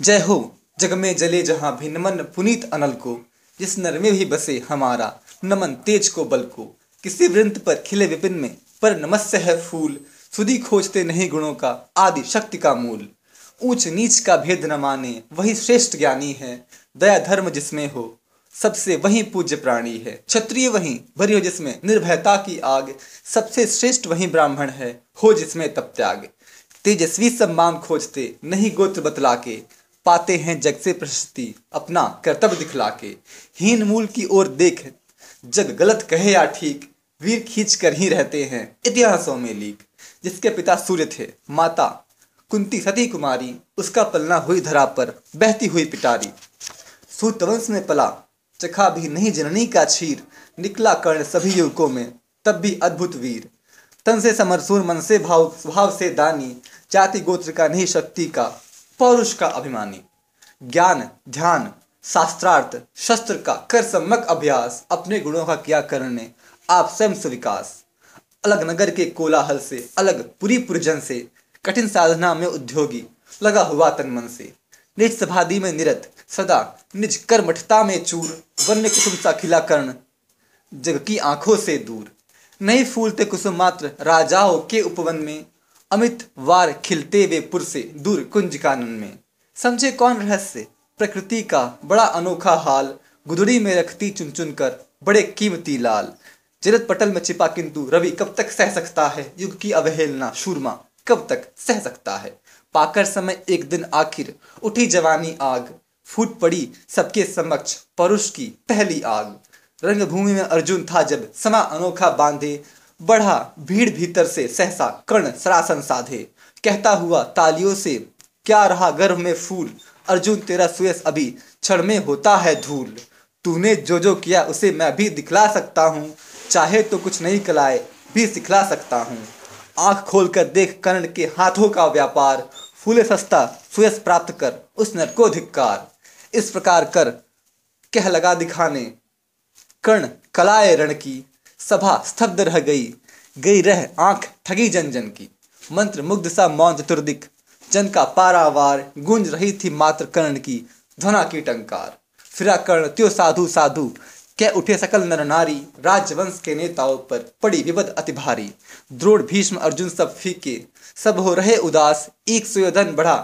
जय हो जग में जले जहां भी नमन पुनीत अनल को। जिस नर में भी बसे हमारा नमन तेज को बल को। किसी वृंत पर खिले विपिन में पर नमस्य है फूल। सुधी खोजते नहीं गुणों का आदि शक्ति का मूल। ऊंच नीच का भेद न माने वही श्रेष्ठ ज्ञानी है। दया धर्म जिसमें हो सबसे वही पूज्य प्राणी है। क्षत्रिय वही भरी हो जिसमें निर्भयता की आग। सबसे श्रेष्ठ वही ब्राह्मण है हो जिसमें तप त्याग। तेजस्वी सम्मान खोजते नहीं गोत्र बतला के। पाते हैं जग से प्रशस्ति अपना कर्तव्य दिखला के। हीन मूल की ओर देख जग गलत कहे या ठीक। वीर खींच कर ही रहते हैं इतिहासों में लीक। जिसके पिता सूर्य थे माता कुंती सती कुमारी। उसका पलना हुई धरा पर बहती हुई पिटारी। सूतवंश में पला चखा भी नहीं जननी का क्षीर। निकला कर्ण सभी युवकों में तब भी अद्भुत वीर। तन से समरसूर मन से भाव स्वभाव से दानी। जाति गोत्र का नहीं शक्ति का पौरुष का अभिमानी। ज्ञान ध्यान शास्त्रार्थ शस्त्र का कर सम्यक अभ्यास। अपने गुणों का किया करने आप स्वयं स्विकास। अलग नगर के कोलाहल से अलग पुरी पुरजन से। कठिन साधना में उद्योगी लगा हुआ तन मन से। निज समाधि में निरत सदा निज कर्मठता में चूर। वन्य कुसुम सा खिला कर्ण जग की आंखों से दूर। नहीं फूलते कुसुम मात्र राजाओं के उपवन में। अमित वार खिलते वे पुर से दूर कुंज कानन में। समझे कौन रहस्य प्रकृति का बड़ा अनोखा हाल। गुदड़ी में रखती चुन चुन कर बड़े कीमती लाल। जरत पटल में छिपा किंतु रवि कब तक सह सकता है। युग की अवहेलना शूरमा कब तक सह सकता है। पाकर समय एक दिन आखिर उठी जवानी आग। फूट पड़ी सबके समक्ष परुष की पहली आग। रंगभूमि में अर्जुन था जब समा अनोखा बांधे। बढ़ा भीड़ भीतर से सहसा कर्ण सरासन साधे। कहता हुआ तालियों से क्या रहा गर्भ में फूल। अर्जुन तेरा सुयस अभी क्षण में होता है धूल। तूने जो जो किया उसे मैं भी दिखला सकता हूँ। चाहे तो कुछ नई कलाएं भी सिखला सकता हूँ। आंख खोलकर देख कर्ण के हाथों का व्यापार। फूले सस्ता सुयस प्राप्त कर उस नर को धिक्कार। इस प्रकार कर कह लगा दिखाने कर्ण कलाए रण की। सभा स्तब्ध रह गई रह आंख ठगी जन जन की। मंत्र मुग्ध सा मौन चतुर्दिक जन का पारावार। गूंज रही थी मात्र कर्ण की ध्वना की टंकार। फिरा कर्ण त्यो साधु साधु कह उठे सकल नर नारी। राजवंश के नेताओं पर पड़ी विपद अति भारी। द्रोण भीष्म अर्जुन सब फीके सब हो रहे उदास। एक सुयोधन बढ़ा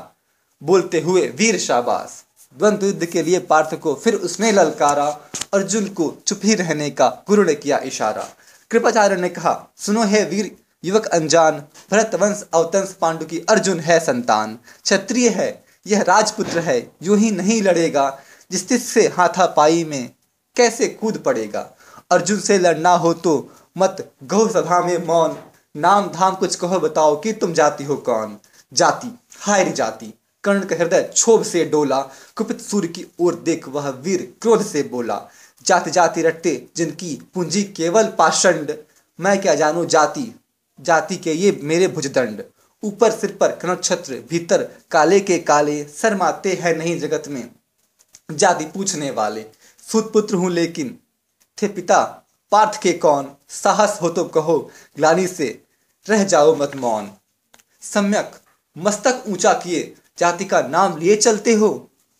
बोलते हुए वीर शाबाश। द्वंद्व युद्ध के लिए पार्थ को फिर उसने ललकारा। अर्जुन को चुप ही रहने का गुरु ने किया इशारा। कृपाचार्य ने कहा सुनो है वीर युवक अनजान। भरत वंश अवतंस पांडु की अर्जुन है संतान। क्षत्रिय है यह राजपुत्र है यूं ही नहीं लड़ेगा। जिस से हाथापाई में कैसे कूद पड़ेगा। अर्जुन से लड़ना हो तो मत गहो सभा में मौन। नाम धाम कुछ कहो बताओ कि तुम जाति हो कौन। जाति हाय री जाति कर्ण का हृदय क्षोभ से डोला। कुपित सूर्य की ओर देख वह वीर क्रोध से बोला। जाति जाति रटते जिनकी पूंजी केवल पाषंड। मैं क्या जानू जाति जाति के ये मेरे भुजदंड। ऊपर सिर पर नक्षत्र भीतर काले के काले। शर्माते हैं नहीं जगत में जाति पूछने वाले। सूत पुत्र हूं लेकिन थे पिता पार्थ के कौन। साहस हो तो कहो ग्लानि से रह जाओ मत मौन। सम्यक मस्तक ऊंचा किए जाति का नाम लिए चलते हो।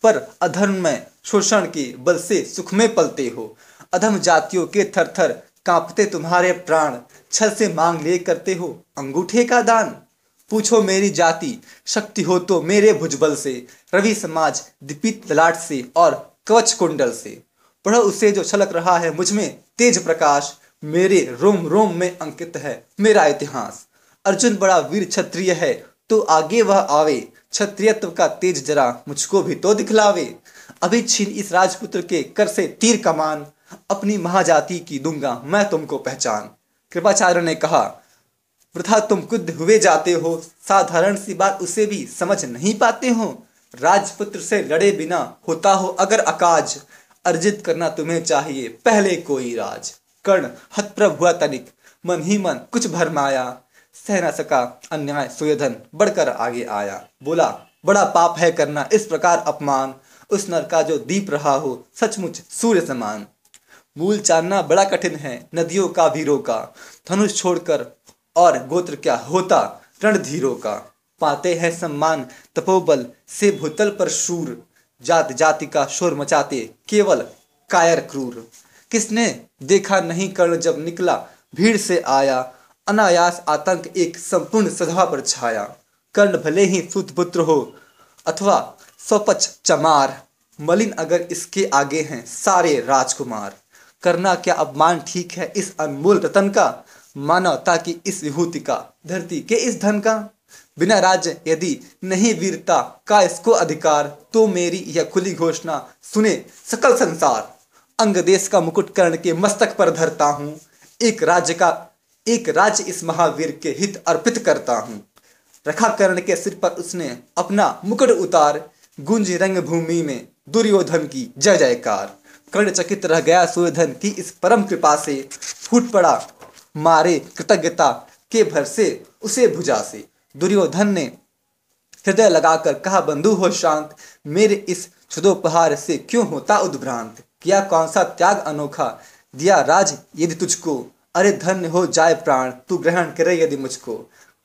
पर अधर्म में शोषण के बल से सुख में पलते हो। अधम जातियों के थर थर कांपते तुम्हारे प्राण। छल से मांग ले करते हो अंगूठे का दान। पूछो मेरी जाति शक्ति हो तो मेरे भुजबल से। रवि समाज दीपित ललाट से और कवच कुंडल से। पढ़ो उसे जो छलक रहा है मुझमें तेज प्रकाश। मेरे रोम रोम में अंकित है मेरा इतिहास। अर्जुन बड़ा वीर क्षत्रिय है तो आगे वह आवे। क्षत्रियत्व का तेज जरा मुझको भी तो दिखलावे। अभी छीन इस राजपुत्र के कर से तीर कमान। अपनी महाजाति की दूंगा मैं तुमको पहचान। कृपाचार्य ने कहा वृथा तुम कुद्ध हुए जाते हो। साधारण सी बात उसे भी समझ नहीं पाते हो। राजपुत्र से लड़े बिना होता हो अगर अकाज। अर्जित करना तुम्हें चाहिए पहले कोई राज। कर्ण हतप्रभ हुआ तनिक मन ही मन कुछ भरमाया। सह न सका अन्याय सुयोधन बढ़कर आगे आया। बोला बड़ा पाप है करना इस प्रकार अपमान। उस नर का जो दीप रहा हो सचमुच सूर्य समान। मूल जानना बड़ा कठिन है नदियों का वीरों का। धनुष छोड़कर और गोत्र क्या होता रणधीरों का। पाते हैं सम्मान तपोबल से भूतल पर शूर, जात जाति का शोर मचाते केवल कायर क्रूर। किसने देखा नहीं कर्ण जब निकला भीड़ से आया, अनायास आतंक एक संपूर्ण सभा पर छाया। कर्ण भले ही सूतपुत्र हो अथवा स्वपच चमार, मलिन अगर इसके आगे हैं सारे राजकुमार। करना क्या अपमान ठीक है इस अनमोल रतन का, मानवता की इस विभूति का, धरती के इस धन का। बिना राज्य यदि नहीं वीरता का इसको अधिकार, तो मेरी यह खुली घोषणा सुने सकल संसार। अंग देश का मुकुट कर्ण के मस्तक पर धरता हूँ, एक राज्य इस महावीर के हित अर्पित करता हूँ। रखा कर्ण के सिर पर उसने अपना मुकुट उतार, गूंजी रंग भूमि में दुर्योधन की जय जयकार। कर्ण चकित रह गया सुयोधन की इस परम कृपा से, फूट पड़ा मारे कृतज्ञता के भर से उसे भुजा से। दुर्योधन ने हृदय लगाकर कहा बंधु हो शांत, मेरे इस क्षुदोपहार से क्यों होता उद्भ्रांत। किया कौन सा त्याग अनोखा, दिया राज यदि तुझको, अरे धन्य हो जाए प्राण तू ग्रहण करे यदि मुझको।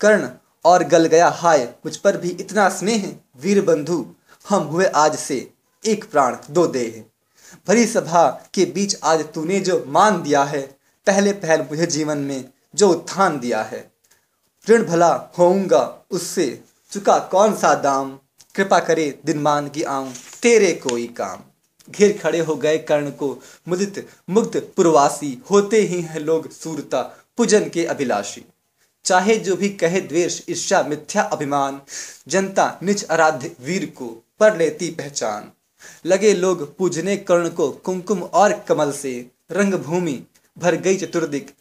कर्ण और गल गया हाय मुझ पर भी इतना स्नेह, वीर बंधु हम हुए आज से एक प्राण दो देह। भरी सभा के बीच आज तूने जो मान दिया है, पहले पहल मुझे जीवन में जो उत्थान दिया है। ऋण भला होऊंगा उससे चुका कौन सा दाम, कृपा करे दिनमान की आऊं तेरे कोई काम। घेर खड़े हो गए कर्ण को मुदित मुग्ध पुरवासी, होते ही हैं लोग सूरता पूजन के अभिलाषी। चाहे जो भी कहे द्वेष ईर्ष्या मिथ्या अभिमान, जनता निज आराध्य वीर को पर लेती पहचान। लगे लोग पूजने कर्ण को कुमकुम और कमल से, रंग भूमि भर गई चतुर्दिक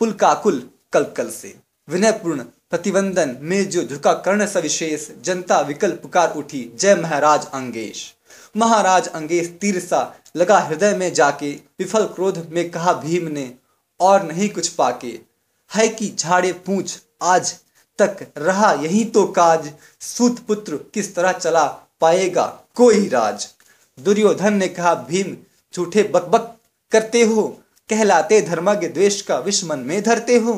पुलकाकुल कलकल से। विनयपूर्ण प्रतिवंदन में जो झुका कर्ण सविशेष, जनता विकल पुकार उठी जय महाराज अंगेश। महाराज अंगेश तीर सा लगा हृदय में जाके, विफल क्रोध में कहा भीम ने और नहीं कुछ पाके। है कि झाड़े पूंछ आज तक रहा यही तो काज, सूत पुत्र किस तरह चला पाएगा कोई राज। दुर्योधन ने कहा भीम झूठे बकबक करते हो, कहलाते धर्मज्ञ द्वेष का विष मन में धरते हो।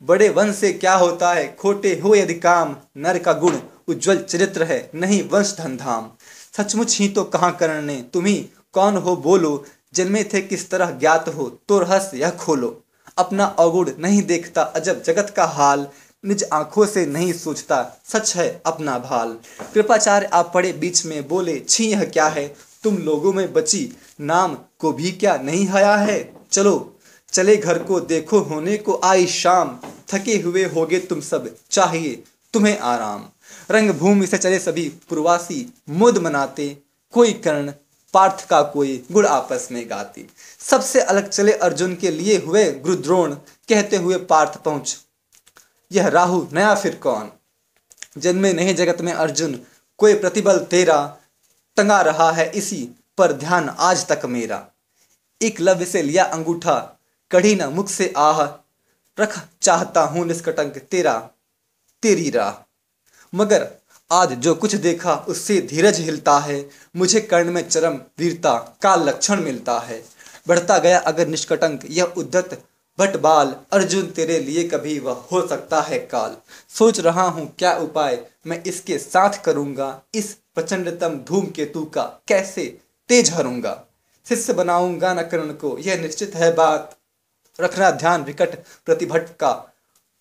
बड़े वंश से क्या होता है खोटे हो यदि काम, नर का गुण उज्जवल चरित्र है नहीं वंश धन धाम। सचमुच ही तो कहा कर्ण ने तुम्ही कौन हो बोलो, जन्मे थे किस तरह ज्ञात हो तो रहस्य यह खोलो। अपना अवगुण नहीं देखता अजब जगत का हाल, निज आंखों से नहीं सोचता सच है अपना भाल। कृपाचार्य आप पड़े बीच में बोले छी यह क्या है, तुम लोगों में बची नाम को भी क्या नहीं हया है। चलो चले घर को देखो होने को आई शाम, थके हुए होगे तुम सब चाहिए तुम्हें आराम। रंग भूमि से चले सभी पुरवासी मोद मनाते, कोई कर्ण पार्थ का कोई गुण आपस में गाते। सबसे अलग चले अर्जुन के लिए हुए गुरुद्रोण, कहते हुए पार्थ पहुंच यह राहु नया फिर कौन। जन्मे नहीं जगत में अर्जुन कोई प्रतिबल तेरा, टंगा रहा है इसी पर ध्यान आज तक मेरा। एकलव्य से लिया अंगूठा कढ़ी न मुख से आह, रख चाहता हूं निष्कटंक तेरी राह। मगर आज जो कुछ देखा उससे धीरज हिलता है, मुझे कर्ण में चरम वीरता का लक्षण मिलता है। बढ़ता गया अगर निष्कटंक यह उद्धत बटबाल, अर्जुन तेरे लिए कभी वह हो सकता है काल। सोच रहा हूं क्या उपाय मैं इसके साथ करूंगा, इस प्रचंडतम धूमकेतु का कैसे तेज हरूंगा। शिष्य बनाऊंगा न कर्ण को यह निश्चित है बात, रखना ध्यान विकट प्रतिभट का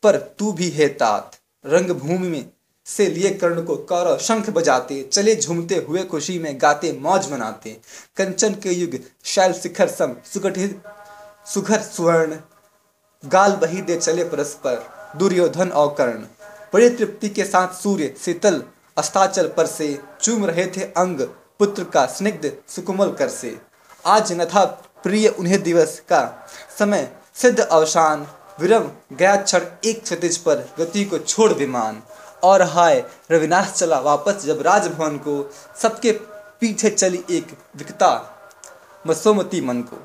पर तू भी है तात। रंग भूमि में से लिए कर्ण को कौरव शंख बजाते, चले झूमते हुए खुशी में गाते मौज मनाते। कंचन के युग शैल शिखर सम सुगठित सुघर सुवर्ण, गाल बही दे चले परस्पर दुर्योधन और कर्ण। बड़ी तृप्ति के साथ सूर्य शीतल अस्ताचल पर से चूम रहे थे अंग पुत्र का स्निग्ध सुकुमल कर से। आज न था प्रिय उन्हें दिवस का समय सिद्ध अवसान, विरम गया क्षण एक क्षतिज पर गति को छोड़ विमान। और हाय रविनाश चला वापस जब राजभवन को, सबके पीछे चली एक विकता मसोमती मन को।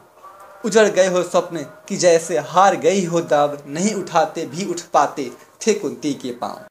उजड़ गए हो स्वप्न कि जैसे हार गई हो दाव, नहीं उठाते भी उठ पाते थे कुंती के पांव।